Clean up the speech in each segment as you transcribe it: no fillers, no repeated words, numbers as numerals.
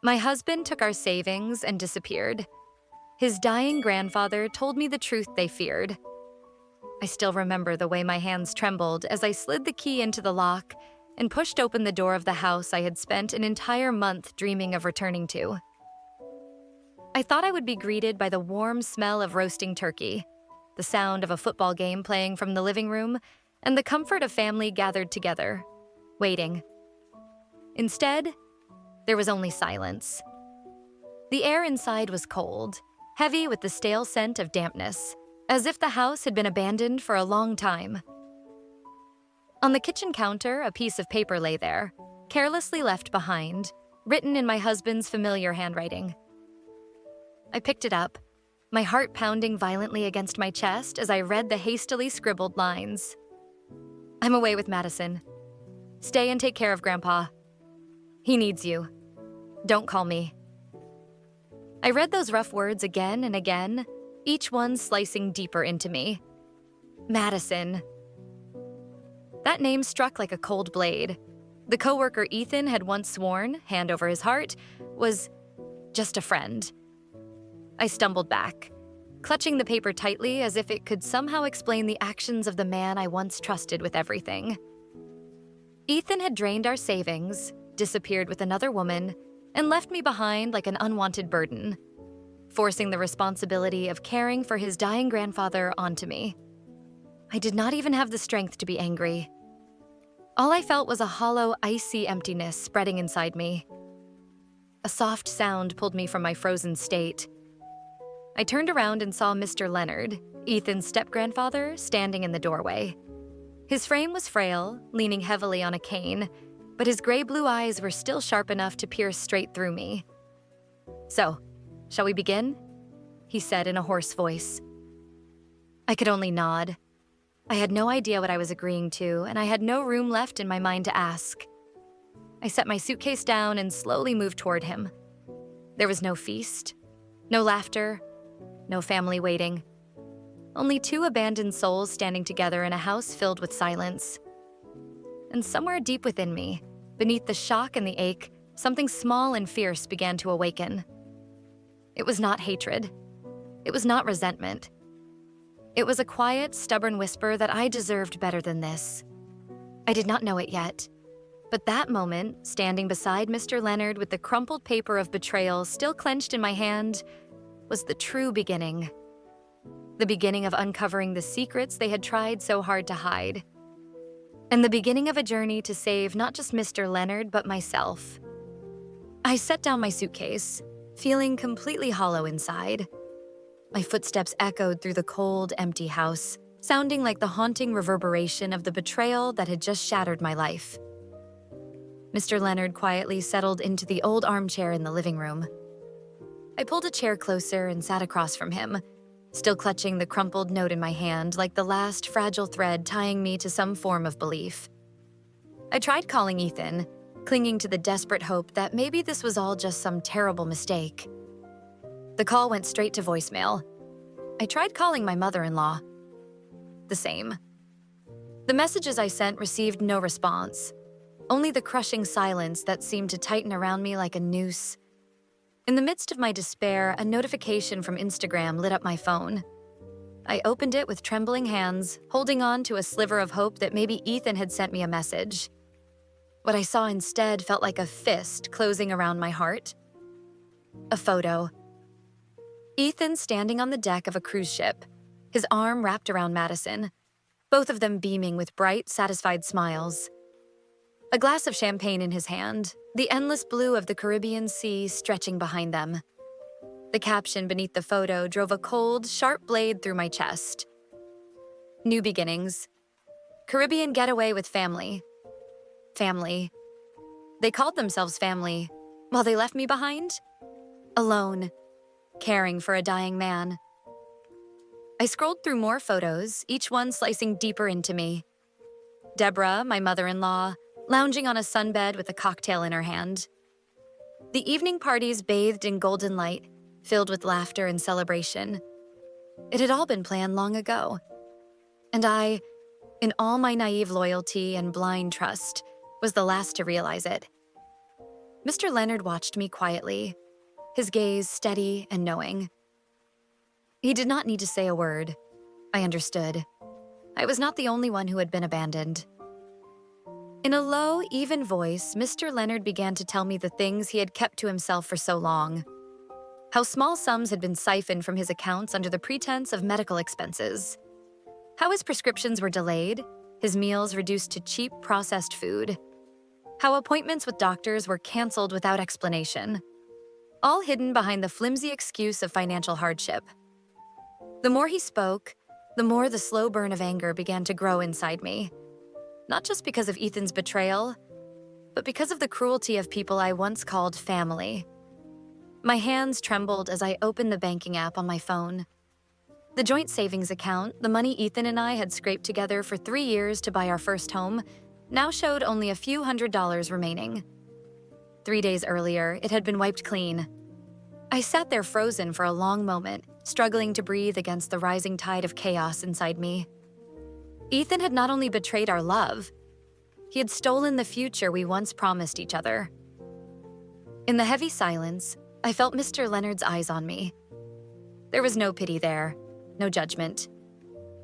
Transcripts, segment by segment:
My husband took our savings and disappeared. His dying grandfather told me the truth they feared. I still remember the way my hands trembled as I slid the key into the lock and pushed open the door of the house I had spent an entire month dreaming of returning to. I thought I would be greeted by the warm smell of roasting turkey, the sound of a football game playing from the living room, and the comfort of family gathered together, waiting. Instead, there was only silence. The air inside was cold, heavy with the stale scent of dampness, as if the house had been abandoned for a long time. On the kitchen counter, a piece of paper lay there, carelessly left behind, written in my husband's familiar handwriting. I picked it up, my heart pounding violently against my chest as I read the hastily scribbled lines. "I'm away with Madison. Stay and take care of Grandpa. He needs you. Don't call me." I read those rough words again and again, each one slicing deeper into me. Madison. That name struck like a cold blade. The coworker Ethan had once sworn, hand over his heart, was just a friend. I stumbled back, clutching the paper tightly as if it could somehow explain the actions of the man I once trusted with everything. Ethan had drained our savings, disappeared with another woman, and left me behind like an unwanted burden, forcing the responsibility of caring for his dying grandfather onto me. I did not even have the strength to be angry. All I felt was a hollow, icy emptiness spreading inside me. A soft sound pulled me from my frozen state. I turned around and saw Mr. Leonard, Ethan's step-grandfather, standing in the doorway. His frame was frail, leaning heavily on a cane, but his gray-blue eyes were still sharp enough to pierce straight through me. "So, shall we begin?" he said in a hoarse voice. I could only nod. I had no idea what I was agreeing to, and I had no room left in my mind to ask. I set my suitcase down and slowly moved toward him. There was no feast, no laughter, no family waiting. Only two abandoned souls standing together in a house filled with silence. And somewhere deep within me, beneath the shock and the ache, something small and fierce began to awaken. It was not hatred. It was not resentment. It was a quiet, stubborn whisper that I deserved better than this. I did not know it yet. But that moment, standing beside Mr. Leonard with the crumpled paper of betrayal still clenched in my hand, was the true beginning. The beginning of uncovering the secrets they had tried so hard to hide. And the beginning of a journey to save not just Mr. Leonard, but myself. I set down my suitcase, feeling completely hollow inside. My footsteps echoed through the cold, empty house, sounding like the haunting reverberation of the betrayal that had just shattered my life. Mr. Leonard quietly settled into the old armchair in the living room. I pulled a chair closer and sat across from him, still clutching the crumpled note in my hand like the last fragile thread tying me to some form of belief. I tried calling Ethan, clinging to the desperate hope that maybe this was all just some terrible mistake. The call went straight to voicemail. I tried calling my mother-in-law. The same. The messages I sent received no response, only the crushing silence that seemed to tighten around me like a noose. In the midst of my despair, a notification from Instagram lit up my phone. I opened it with trembling hands, holding on to a sliver of hope that maybe Ethan had sent me a message. What I saw instead felt like a fist closing around my heart. A photo. Ethan standing on the deck of a cruise ship, his arm wrapped around Madison, both of them beaming with bright, satisfied smiles. A glass of champagne in his hand, the endless blue of the Caribbean Sea stretching behind them. The caption beneath the photo drove a cold, sharp blade through my chest. New beginnings. Caribbean getaway with family. Family. They called themselves family, while they left me behind? Alone, caring for a dying man. I scrolled through more photos, each one slicing deeper into me. Deborah, my mother-in-law, lounging on a sunbed with a cocktail in her hand. The evening parties bathed in golden light, filled with laughter and celebration. It had all been planned long ago. And I, in all my naive loyalty and blind trust, was the last to realize it. Mr. Leonard watched me quietly, his gaze steady and knowing. He did not need to say a word. I understood. I was not the only one who had been abandoned. In a low, even voice, Mr. Leonard began to tell me the things he had kept to himself for so long. How small sums had been siphoned from his accounts under the pretense of medical expenses. How his prescriptions were delayed, his meals reduced to cheap, processed food. How appointments with doctors were canceled without explanation. All hidden behind the flimsy excuse of financial hardship. The more he spoke, the more the slow burn of anger began to grow inside me. Not just because of Ethan's betrayal, but because of the cruelty of people I once called family. My hands trembled as I opened the banking app on my phone. The joint savings account, the money Ethan and I had scraped together for 3 years to buy our first home, now showed only a few $100s remaining. 3 days earlier, it had been wiped clean. I sat there frozen for a long moment, struggling to breathe against the rising tide of chaos inside me. Ethan had not only betrayed our love, he had stolen the future we once promised each other. In the heavy silence, I felt Mr. Leonard's eyes on me. There was no pity there, no judgment.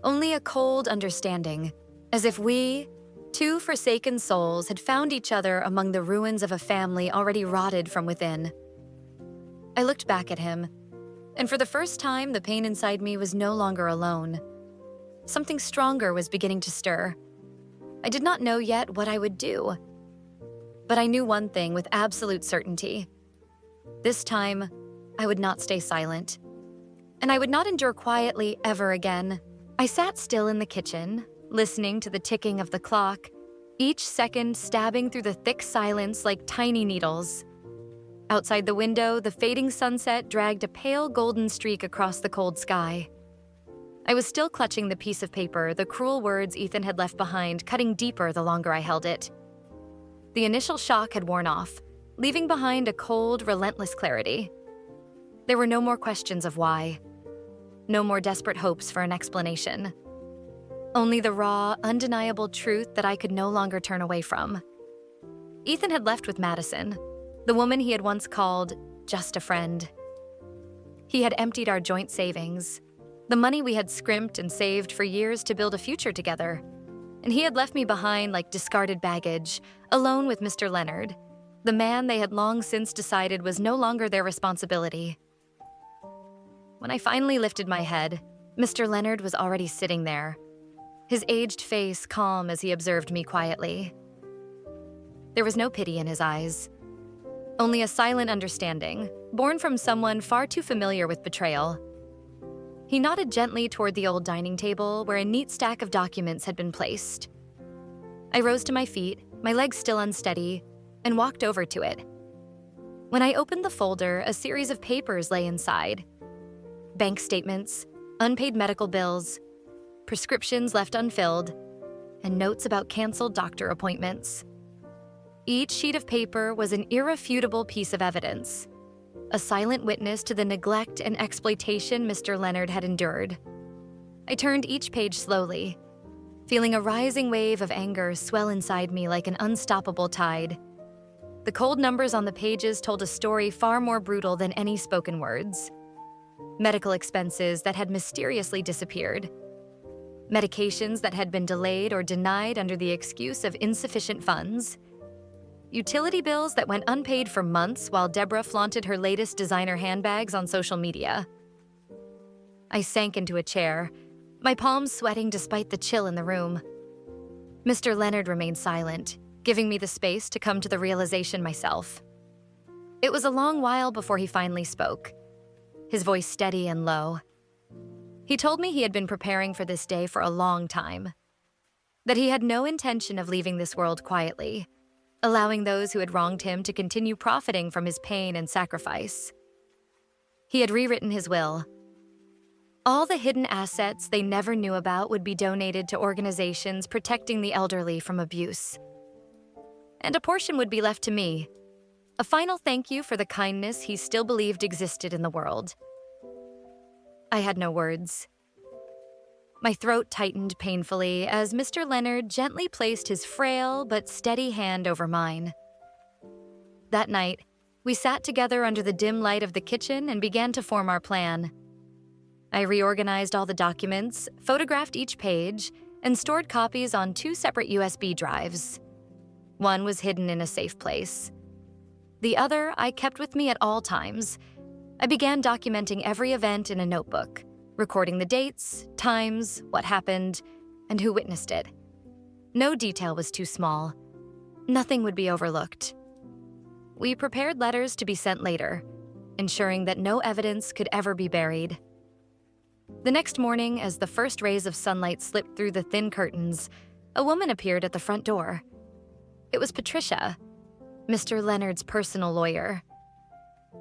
Only a cold understanding, as if we, two forsaken souls, had found each other among the ruins of a family already rotted from within. I looked back at him, and for the first time, the pain inside me was no longer alone. Something stronger was beginning to stir. I did not know yet what I would do, but I knew one thing with absolute certainty. This time, I would not stay silent, and I would not endure quietly ever again. I sat still in the kitchen, listening to the ticking of the clock, each second stabbing through the thick silence like tiny needles. Outside the window, the fading sunset dragged a pale golden streak across the cold sky. I was still clutching the piece of paper, the cruel words Ethan had left behind cutting deeper the longer I held it. The initial shock had worn off, leaving behind a cold, relentless clarity. There were no more questions of why. No more desperate hopes for an explanation. Only the raw, undeniable truth that I could no longer turn away from. Ethan had left with Madison, the woman he had once called just a friend. He had emptied our joint savings, the money we had scrimped and saved for years to build a future together. And he had left me behind like discarded baggage, alone with Mr. Leonard, the man they had long since decided was no longer their responsibility. When I finally lifted my head, Mr. Leonard was already sitting there, his aged face calm as he observed me quietly. There was no pity in his eyes, only a silent understanding, born from someone far too familiar with betrayal. He nodded gently toward the old dining table where a neat stack of documents had been placed. I rose to my feet, my legs still unsteady, and walked over to it. When I opened the folder, a series of papers lay inside. Bank statements, unpaid medical bills, prescriptions left unfilled, and notes about canceled doctor appointments. Each sheet of paper was an irrefutable piece of evidence, a silent witness to the neglect and exploitation Mr. Leonard had endured. I turned each page slowly, feeling a rising wave of anger swell inside me like an unstoppable tide. The cold numbers on the pages told a story far more brutal than any spoken words. Medical expenses that had mysteriously disappeared. Medications that had been delayed or denied under the excuse of insufficient funds. Utility bills that went unpaid for months while Deborah flaunted her latest designer handbags on social media. I sank into a chair, my palms sweating despite the chill in the room. Mr. Leonard remained silent, giving me the space to come to the realization myself. It was a long while before he finally spoke, his voice steady and low. He told me he had been preparing for this day for a long time, that he had no intention of leaving this world quietly, allowing those who had wronged him to continue profiting from his pain and sacrifice. He had rewritten his will. All the hidden assets they never knew about would be donated to organizations protecting the elderly from abuse. And a portion would be left to me, a final thank you for the kindness he still believed existed in the world. I had no words. My throat tightened painfully as Mr. Leonard gently placed his frail but steady hand over mine. That night, we sat together under the dim light of the kitchen and began to form our plan. I reorganized all the documents, photographed each page, and stored copies on 2 separate USB drives. One was hidden in a safe place. The other I kept with me at all times. I began documenting every event in a notebook, recording the dates, times, what happened, and who witnessed it. No detail was too small. Nothing would be overlooked. We prepared letters to be sent later, ensuring that no evidence could ever be buried. The next morning, as the first rays of sunlight slipped through the thin curtains, a woman appeared at the front door. It was Patricia, Mr. Leonard's personal lawyer.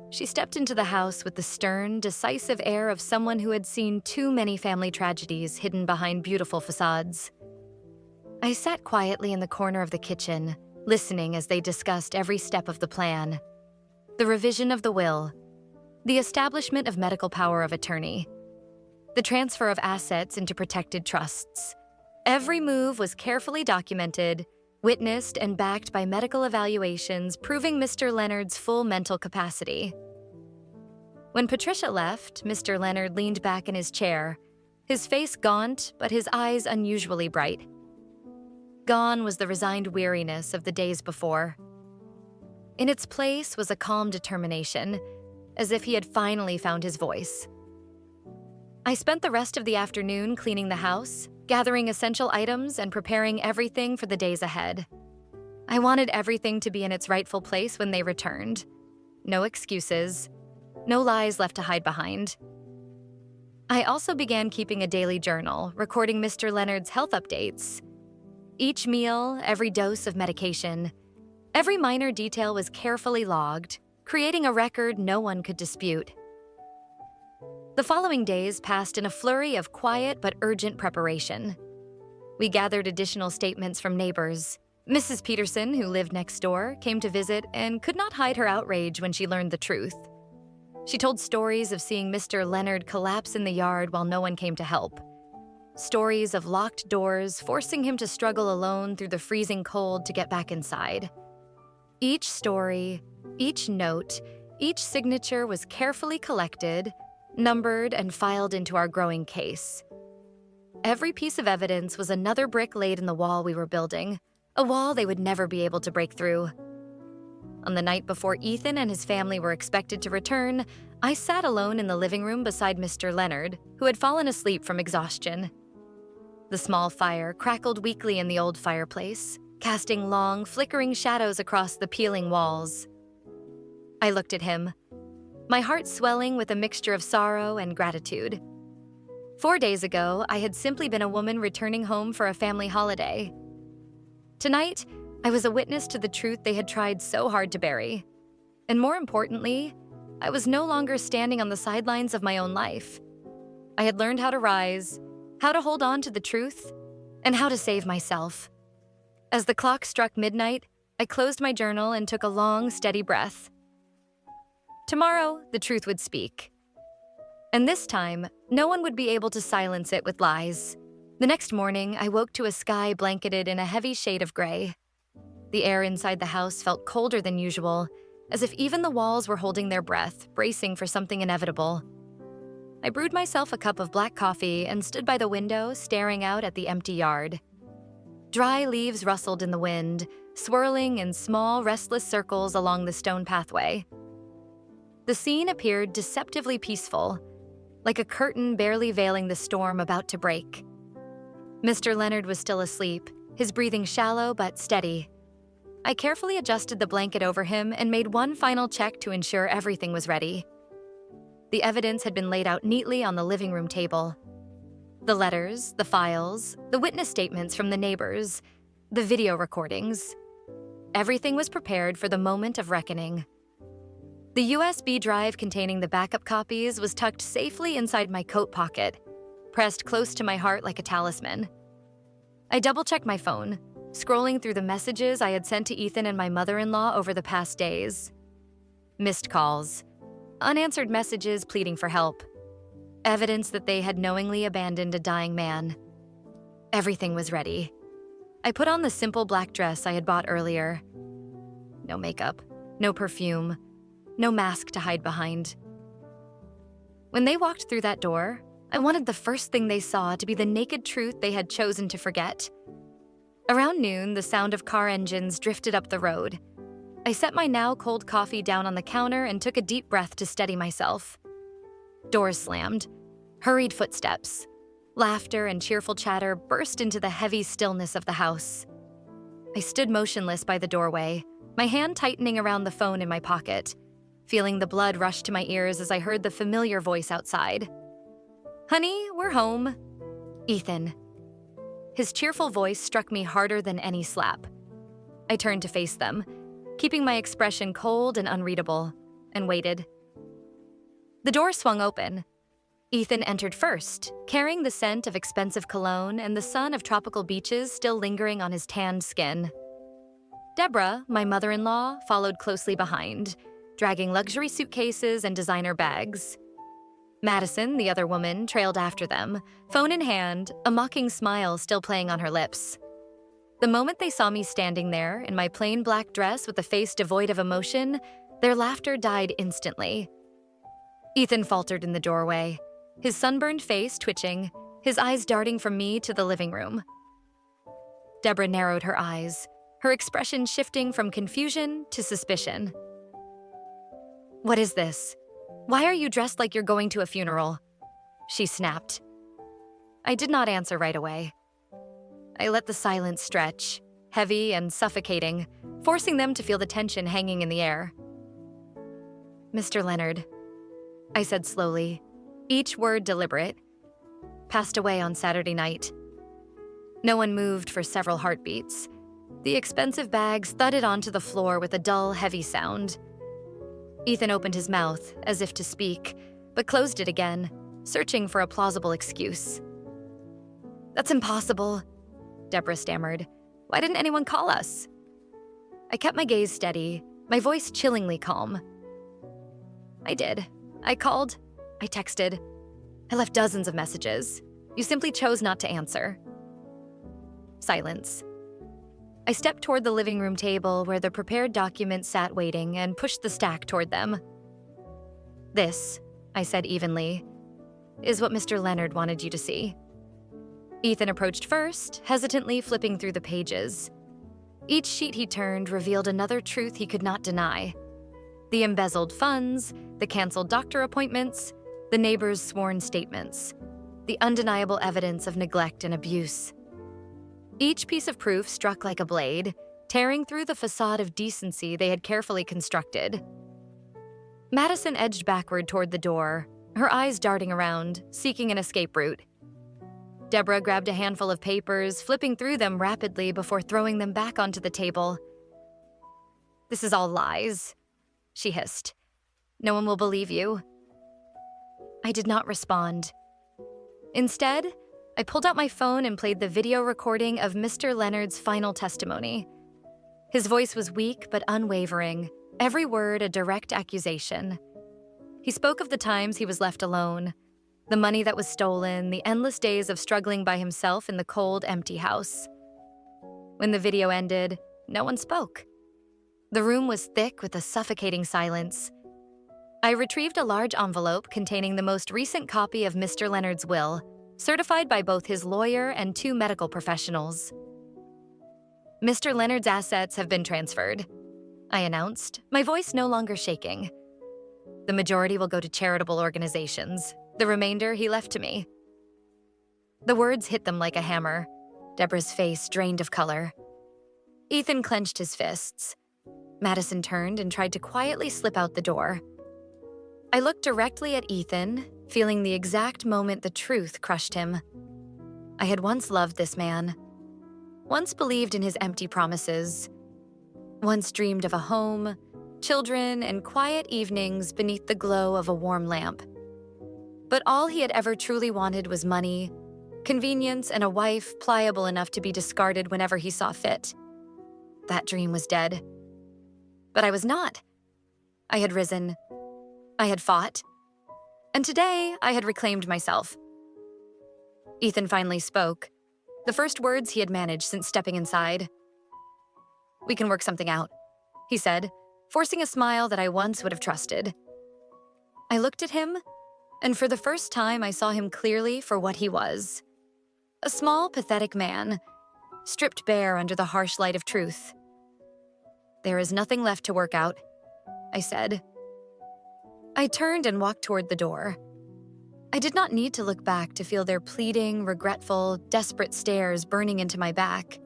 She stepped into the house with the stern, decisive air of someone who had seen too many family tragedies hidden behind beautiful facades. I sat quietly in the corner of the kitchen, listening as they discussed every step of the plan. The revision of the will, the establishment of medical power of attorney, the transfer of assets into protected trusts. Every move was carefully documented, witnessed, and backed by medical evaluations proving Mr. Leonard's full mental capacity. When Patricia left, Mr. Leonard leaned back in his chair, his face gaunt but his eyes unusually bright. Gone was the resigned weariness of the days before. In its place was a calm determination, as if he had finally found his voice. I spent the rest of the afternoon cleaning the house, gathering essential items, and preparing everything for the days ahead. I wanted everything to be in its rightful place when they returned. No excuses, no lies left to hide behind. I also began keeping a daily journal, recording Mr. Leonard's health updates. Each meal, every dose of medication, every minor detail was carefully logged, creating a record no one could dispute. The following days passed in a flurry of quiet but urgent preparation. We gathered additional statements from neighbors. Mrs. Peterson, who lived next door, came to visit and could not hide her outrage when she learned the truth. She told stories of seeing Mr. Leonard collapse in the yard while no one came to help. Stories of locked doors forcing him to struggle alone through the freezing cold to get back inside. Each story, each note, each signature was carefully collected, numbered, and filed into our growing case. Every piece of evidence was another brick laid in the wall we were building, a wall they would never be able to break through. On the night before Ethan and his family were expected to return, I sat alone in the living room beside Mr. Leonard, who had fallen asleep from exhaustion. The small fire crackled weakly in the old fireplace, casting long, flickering shadows across the peeling walls. I looked at him, my heart swelling with a mixture of sorrow and gratitude. 4 days ago, I had simply been a woman returning home for a family holiday. Tonight, I was a witness to the truth they had tried so hard to bury. And more importantly, I was no longer standing on the sidelines of my own life. I had learned how to rise, how to hold on to the truth, and how to save myself. As the clock struck midnight, I closed my journal and took a long, steady breath. Tomorrow, the truth would speak. And this time, no one would be able to silence it with lies. The next morning, I woke to a sky blanketed in a heavy shade of gray. The air inside the house felt colder than usual, as if even the walls were holding their breath, bracing for something inevitable. I brewed myself a cup of black coffee and stood by the window, staring out at the empty yard. Dry leaves rustled in the wind, swirling in small, restless circles along the stone pathway. The scene appeared deceptively peaceful, like a curtain barely veiling the storm about to break. Mr. Leonard was still asleep, his breathing shallow but steady. I carefully adjusted the blanket over him and made one final check to ensure everything was ready. The evidence had been laid out neatly on the living room table. The letters, the files, the witness statements from the neighbors, the video recordings. Everything was prepared for the moment of reckoning. The USB drive containing the backup copies was tucked safely inside my coat pocket, pressed close to my heart like a talisman. I double-checked my phone, scrolling through the messages I had sent to Ethan and my mother-in-law over the past days. Missed calls, unanswered messages pleading for help, evidence that they had knowingly abandoned a dying man. Everything was ready. I put on the simple black dress I had bought earlier. No makeup, no perfume, no mask to hide behind. When they walked through that door, I wanted the first thing they saw to be the naked truth they had chosen to forget. Around noon, the sound of car engines drifted up the road. I set my now cold coffee down on the counter and took a deep breath to steady myself. Doors slammed, hurried footsteps. Laughter and cheerful chatter burst into the heavy stillness of the house. I stood motionless by the doorway, my hand tightening around the phone in my pocket, feeling the blood rush to my ears as I heard the familiar voice outside. "Honey, we're home." Ethan. His cheerful voice struck me harder than any slap. I turned to face them, keeping my expression cold and unreadable, and waited. The door swung open. Ethan entered first, carrying the scent of expensive cologne and the sun of tropical beaches still lingering on his tanned skin. Deborah, my mother-in-law, followed closely behind, dragging luxury suitcases and designer bags. Madison, the other woman, trailed after them, phone in hand, a mocking smile still playing on her lips. The moment they saw me standing there, in my plain black dress with a face devoid of emotion, their laughter died instantly. Ethan faltered in the doorway, his sunburned face twitching, his eyes darting from me to the living room. Deborah narrowed her eyes, her expression shifting from confusion to suspicion. "What is this? Why are you dressed like you're going to a funeral?" she snapped. I did not answer right away. I let the silence stretch, heavy and suffocating, forcing them to feel the tension hanging in the air. "Mr. Leonard," I said slowly, each word deliberate, "passed away on Saturday night." No one moved for several heartbeats. The expensive bags thudded onto the floor with a dull, heavy sound. Ethan opened his mouth, as if to speak, but closed it again, searching for a plausible excuse. "That's impossible," Deborah stammered. "Why didn't anyone call us?" I kept my gaze steady, my voice chillingly calm. "I did. I called. I texted. I left dozens of messages. You simply chose not to answer." Silence. I stepped toward the living room table where the prepared documents sat waiting and pushed the stack toward them. "This," I said evenly, "is what Mr. Leonard wanted you to see." Ethan approached first, hesitantly flipping through the pages. Each sheet he turned revealed another truth he could not deny. The embezzled funds, the canceled doctor appointments, the neighbors' sworn statements, the undeniable evidence of neglect and abuse. Each piece of proof struck like a blade, tearing through the facade of decency they had carefully constructed. Madison edged backward toward the door, her eyes darting around, seeking an escape route. Deborah grabbed a handful of papers, flipping through them rapidly before throwing them back onto the table. "This is all lies," she hissed. "No one will believe you." I did not respond. Instead, I pulled out my phone and played the video recording of Mr. Leonard's final testimony. His voice was weak but unwavering, every word a direct accusation. He spoke of the times he was left alone, the money that was stolen, the endless days of struggling by himself in the cold, empty house. When the video ended, no one spoke. The room was thick with a suffocating silence. I retrieved a large envelope containing the most recent copy of Mr. Leonard's will, certified by both his lawyer and 2 medical professionals. "Mr. Leonard's assets have been transferred," I announced, my voice no longer shaking. "The majority will go to charitable organizations. The remainder he left to me." The words hit them like a hammer. Deborah's face drained of color. Ethan clenched his fists. Madison turned and tried to quietly slip out the door. I looked directly at Ethan, feeling the exact moment the truth crushed him. I had once loved this man, once believed in his empty promises, once dreamed of a home, children, and quiet evenings beneath the glow of a warm lamp. But all he had ever truly wanted was money, convenience, and a wife pliable enough to be discarded whenever he saw fit. That dream was dead. But I was not. I had risen. I had fought. And today, I had reclaimed myself. Ethan finally spoke, the first words he had managed since stepping inside. "We can work something out," he said, forcing a smile that I once would have trusted. I looked at him, and for the first time I saw him clearly for what he was. A small, pathetic man, stripped bare under the harsh light of truth. "There is nothing left to work out," I said. I turned and walked toward the door. I did not need to look back to feel their pleading, regretful, desperate stares burning into my back.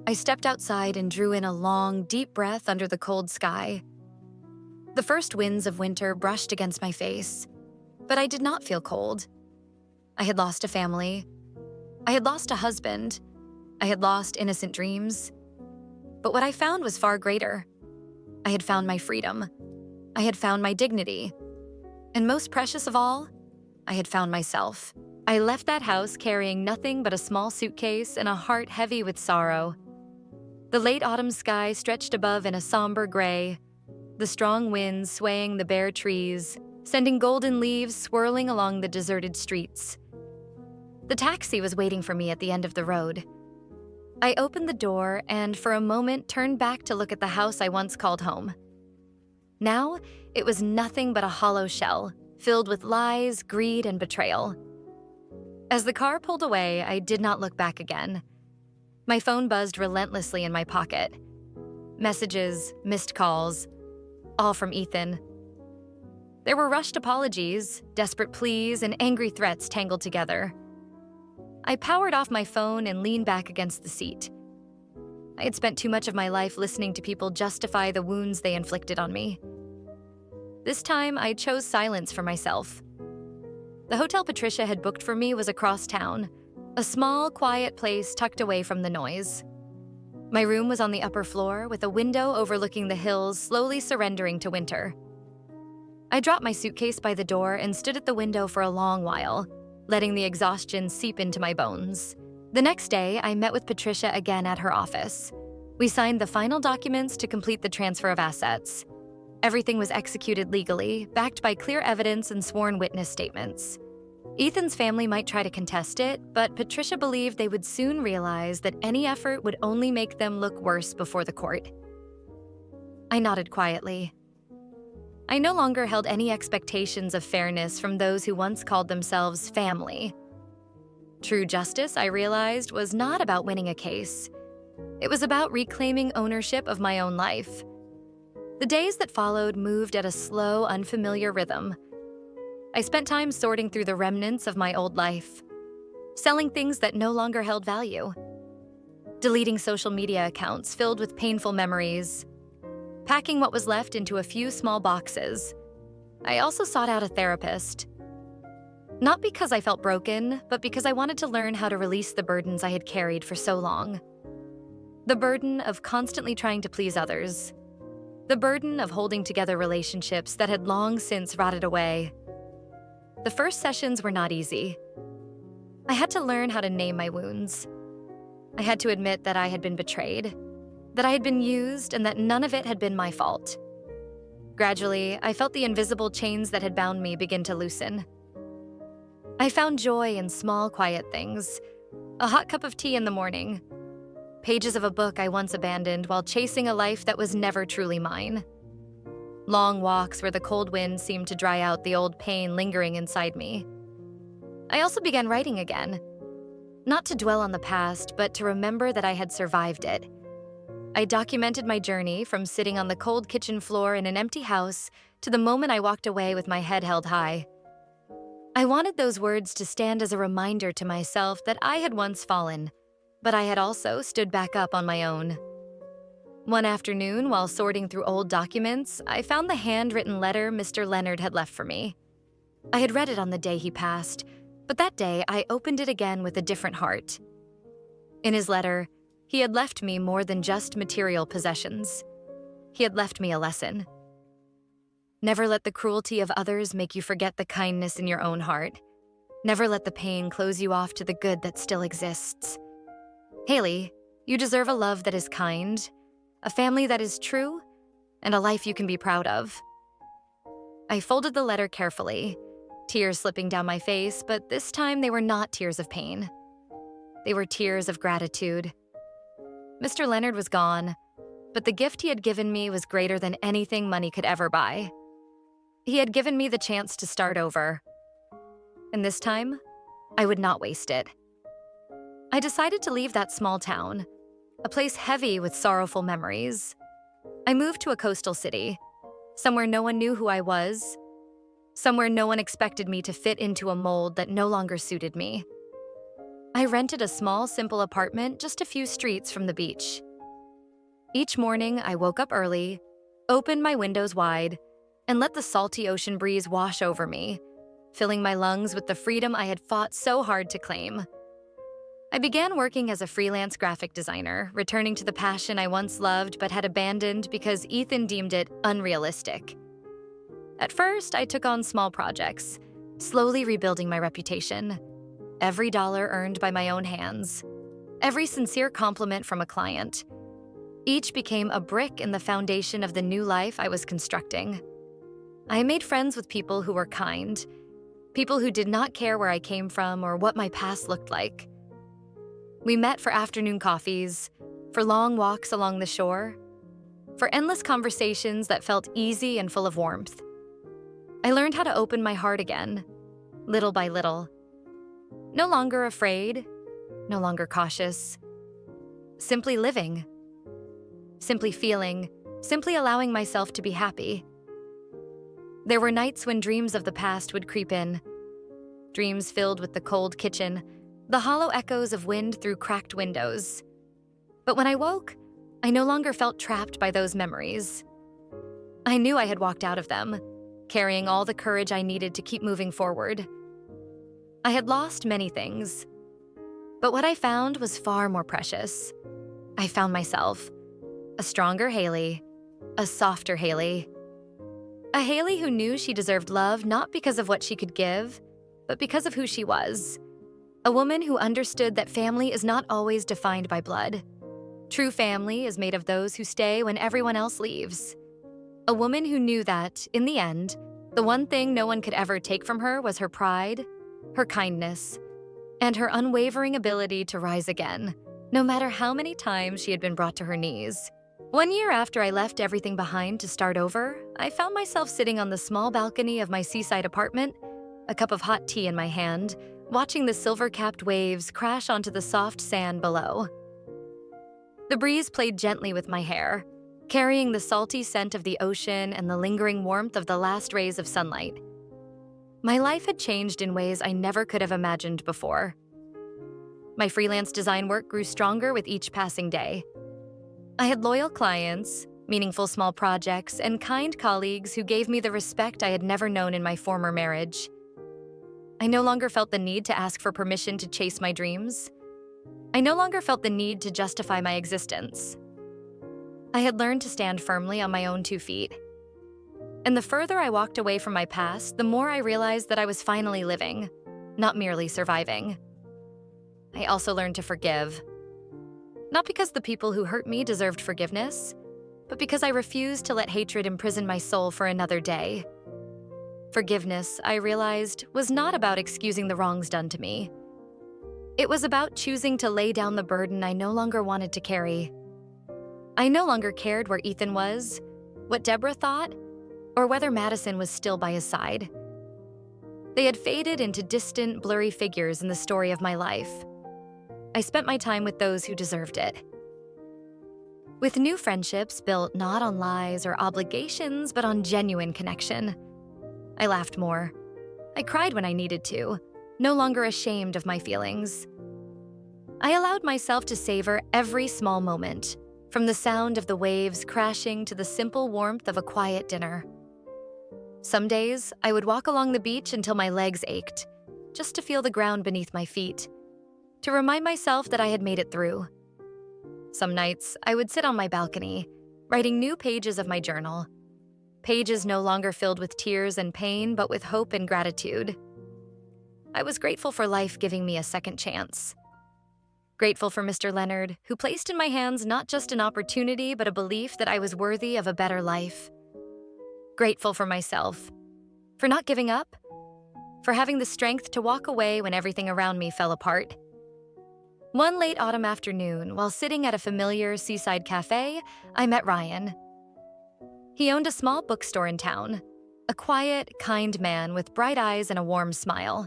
I stepped outside and drew in a long, deep breath under the cold sky. The first winds of winter brushed against my face, but I did not feel cold. I had lost a family. I had lost a husband. I had lost innocent dreams. But what I found was far greater. I had found my freedom. I had found my dignity. And most precious of all, I had found myself. I left that house carrying nothing but a small suitcase and a heart heavy with sorrow. The late autumn sky stretched above in a somber gray, the strong winds swaying the bare trees, sending golden leaves swirling along the deserted streets. The taxi was waiting for me at the end of the road. I opened the door and for a moment turned back to look at the house I once called home. Now, it was nothing but a hollow shell, filled with lies, greed, and betrayal. As the car pulled away, I did not look back again. My phone buzzed relentlessly in my pocket. Messages, missed calls, all from Ethan. There were rushed apologies, desperate pleas, and angry threats tangled together. I powered off my phone and leaned back against the seat. I had spent too much of my life listening to people justify the wounds they inflicted on me. This time, I chose silence for myself. The hotel Patricia had booked for me was across town, a small, quiet place tucked away from the noise. My room was on the upper floor with a window overlooking the hills slowly surrendering to winter. I dropped my suitcase by the door and stood at the window for a long while, letting the exhaustion seep into my bones. The next day, I met with Patricia again at her office. We signed the final documents to complete the transfer of assets. Everything was executed legally, backed by clear evidence and sworn witness statements. Ethan's family might try to contest it, but Patricia believed they would soon realize that any effort would only make them look worse before the court. I nodded quietly. I no longer held any expectations of fairness from those who once called themselves family. True justice, I realized, was not about winning a case. It was about reclaiming ownership of my own life. The days that followed moved at a slow, unfamiliar rhythm. I spent time sorting through the remnants of my old life, selling things that no longer held value, deleting social media accounts filled with painful memories, packing what was left into a few small boxes. I also sought out a therapist. Not because I felt broken, but because I wanted to learn how to release the burdens I had carried for so long. The burden of constantly trying to please others. The burden of holding together relationships that had long since rotted away. The first sessions were not easy. I had to learn how to name my wounds. I had to admit that I had been betrayed, that I had been used, and that none of it had been my fault. Gradually, I felt the invisible chains that had bound me begin to loosen. I found joy in small, quiet things. A hot cup of tea in the morning. Pages of a book I once abandoned while chasing a life that was never truly mine. Long walks where the cold wind seemed to dry out the old pain lingering inside me. I also began writing again. Not to dwell on the past, but to remember that I had survived it. I documented my journey from sitting on the cold kitchen floor in an empty house to the moment I walked away with my head held high. I wanted those words to stand as a reminder to myself that I had once fallen, but I had also stood back up on my own. One afternoon, while sorting through old documents, I found the handwritten letter Mr. Leonard had left for me. I had read it on the day he passed, but that day I opened it again with a different heart. In his letter, he had left me more than just material possessions. He had left me a lesson. Never let the cruelty of others make you forget the kindness in your own heart. Never let the pain close you off to the good that still exists. Haley, you deserve a love that is kind, a family that is true, and a life you can be proud of. I folded the letter carefully, tears slipping down my face, but this time they were not tears of pain. They were tears of gratitude. Mr. Leonard was gone, But the gift he had given me was greater than anything money could ever buy. He had given me the chance to start over. And this time, I would not waste it. I decided to leave that small town, a place heavy with sorrowful memories. I moved to a coastal city, somewhere no one knew who I was, somewhere no one expected me to fit into a mold that no longer suited me. I rented a small, simple apartment just a few streets from the beach. Each morning, I woke up early, opened my windows wide, and let the salty ocean breeze wash over me, filling my lungs with the freedom I had fought so hard to claim. I began working as a freelance graphic designer, returning to the passion I once loved but had abandoned because Ethan deemed it unrealistic. At first, I took on small projects, slowly rebuilding my reputation. Every dollar earned by my own hands, every sincere compliment from a client. Each became a brick in the foundation of the new life I was constructing. I made friends with people who were kind, people who did not care where I came from or what my past looked like. We met for afternoon coffees, for long walks along the shore, for endless conversations that felt easy and full of warmth. I learned how to open my heart again, little by little. No longer afraid, no longer cautious. Simply living. Simply feeling, simply allowing myself to be happy. There were nights when dreams of the past would creep in. Dreams filled with the cold kitchen, the hollow echoes of wind through cracked windows. But when I woke, I no longer felt trapped by those memories. I knew I had walked out of them, carrying all the courage I needed to keep moving forward. I had lost many things, but what I found was far more precious. I found myself, a stronger Haley, a softer Haley. A Haley who knew she deserved love not because of what she could give, but because of who she was. A woman who understood that family is not always defined by blood. True family is made of those who stay when everyone else leaves. A woman who knew that, in the end, the one thing no one could ever take from her was her pride, her kindness, and her unwavering ability to rise again, no matter how many times she had been brought to her knees. 1 year after I left everything behind to start over, I found myself sitting on the small balcony of my seaside apartment, a cup of hot tea in my hand, watching the silver-capped waves crash onto the soft sand below. The breeze played gently with my hair, carrying the salty scent of the ocean and the lingering warmth of the last rays of sunlight. My life had changed in ways I never could have imagined before. My freelance design work grew stronger with each passing day. I had loyal clients, meaningful small projects, and kind colleagues who gave me the respect I had never known in my former marriage. I no longer felt the need to ask for permission to chase my dreams. I no longer felt the need to justify my existence. I had learned to stand firmly on my own 2 feet. And the further I walked away from my past, the more I realized that I was finally living, not merely surviving. I also learned to forgive. Not because the people who hurt me deserved forgiveness, but because I refused to let hatred imprison my soul for another day. Forgiveness, I realized, was not about excusing the wrongs done to me. It was about choosing to lay down the burden I no longer wanted to carry. I no longer cared where Ethan was, what Deborah thought, or whether Madison was still by his side. They had faded into distant, blurry figures in the story of my life. I spent my time with those who deserved it. With new friendships built not on lies or obligations, but on genuine connection. I laughed more. I cried when I needed to, no longer ashamed of my feelings. I allowed myself to savor every small moment, from the sound of the waves crashing to the simple warmth of a quiet dinner. Some days, I would walk along the beach until my legs ached, just to feel the ground beneath my feet, to remind myself that I had made it through. Some nights, I would sit on my balcony, writing new pages of my journal. Pages no longer filled with tears and pain, but with hope and gratitude. I was grateful for life giving me a second chance. Grateful for Mr. Leonard, who placed in my hands not just an opportunity, but a belief that I was worthy of a better life. Grateful for myself, for not giving up, for having the strength to walk away when everything around me fell apart. One late autumn afternoon, while sitting at a familiar seaside cafe, I met Ryan. He owned a small bookstore in town, a quiet, kind man with bright eyes and a warm smile.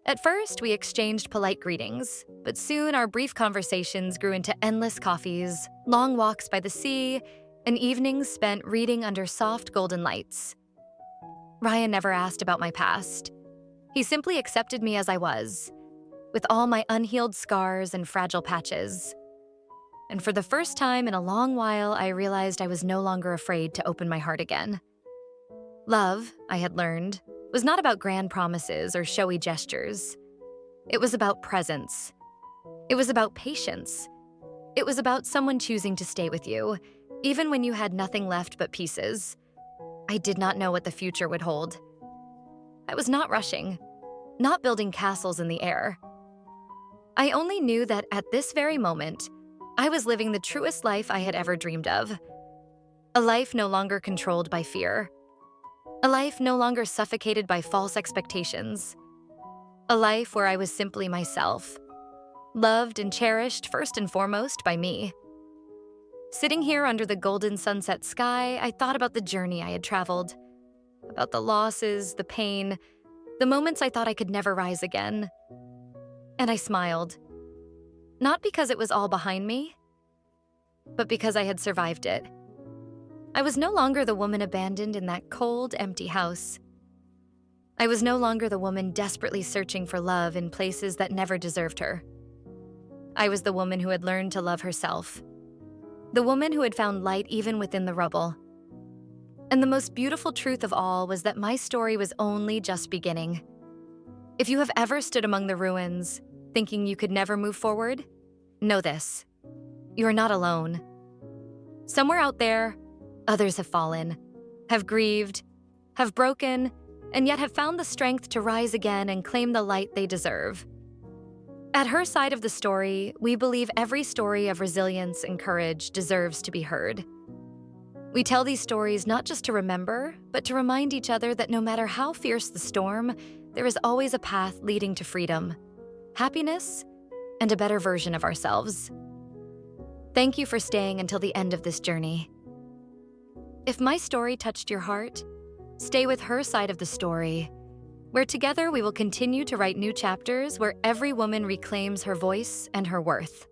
At first, we exchanged polite greetings, but soon our brief conversations grew into endless coffees, long walks by the sea, and evenings spent reading under soft golden lights. Ryan never asked about my past. He simply accepted me as I was, with all my unhealed scars and fragile patches. And for the first time in a long while, I realized I was no longer afraid to open my heart again. Love, I had learned, was not about grand promises or showy gestures. It was about presence. It was about patience. It was about someone choosing to stay with you, even when you had nothing left but pieces. I did not know what the future would hold. I was not rushing, not building castles in the air. I only knew that at this very moment, I was living the truest life I had ever dreamed of. A life no longer controlled by fear. A life no longer suffocated by false expectations. A life where I was simply myself, loved and cherished first and foremost by me. Sitting here under the golden sunset sky, I thought about the journey I had traveled, about the losses, the pain, the moments I thought I could never rise again. And I smiled. Not because it was all behind me, but because I had survived it. I was no longer the woman abandoned in that cold, empty house. I was no longer the woman desperately searching for love in places that never deserved her. I was the woman who had learned to love herself. The woman who had found light even within the rubble. And the most beautiful truth of all was that my story was only just beginning. If you have ever stood among the ruins, thinking you could never move forward, know this: you are not alone. Somewhere out there, others have fallen, have grieved, have broken, and yet have found the strength to rise again and claim the light they deserve. At her side of the story, we believe every story of resilience and courage deserves to be heard. We tell these stories not just to remember, but to remind each other that no matter how fierce the storm, there is always a path leading to freedom, happiness, and a better version of ourselves. Thank you for staying until the end of this journey. If my story touched your heart, stay with her side of the story, where together we will continue to write new chapters where every woman reclaims her voice and her worth.